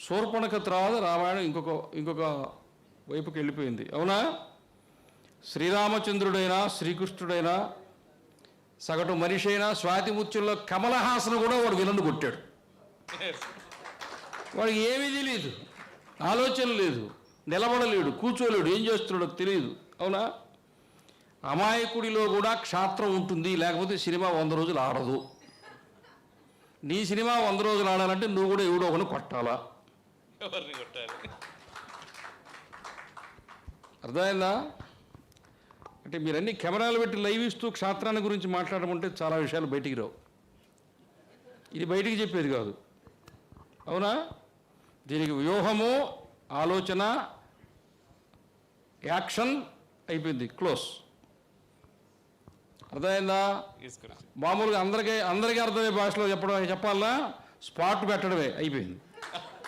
శూర్పణఖ తర్వాత రామాయణం ఇంకొక వైపుకి వెళ్ళిపోయింది. అవునా? శ్రీరామచంద్రుడైనా శ్రీకృష్ణుడైనా సగటు మనిషి అయినా స్వాతిముత్యంలో కమలహాసన కూడా వాడు విలన్ను కొట్టాడు. వాడికి ఏమీ తెలియదు, ఆలోచన లేదు, నిలబడలేడు, కూర్చోలేడు, ఏం చేస్తున్నాడో తెలియదు. అవునా? అమాయకుడిలో కూడా క్షాత్రం ఉంటుంది, లేకపోతే సినిమా 100 రోజులు ఆడదు. నీ సినిమా 100 రోజులు ఆడాలంటే నువ్వు కూడా ఎవడో ఒకని కొట్టాలా? అర్థమైందా? అంటే మీరన్నీ కెమెరాలు పెట్టి లైవ్ ఇస్తూ క్షాత్రాన్ని గురించి మాట్లాడమంటే చాలా విషయాలు బయటికి రావు. ఇది బయటికి చెప్పేది కాదు. అవునా? దీనికి వ్యూహము, ఆలోచన, యాక్షన్ అయిపోయింది, క్లోజ్. అర్థమైందా? మామూలుగా అందరికీ అర్థమయ్యే భాషలో చెప్పాలన్నా స్పాట్ పెట్టడమే అయిపోయింది.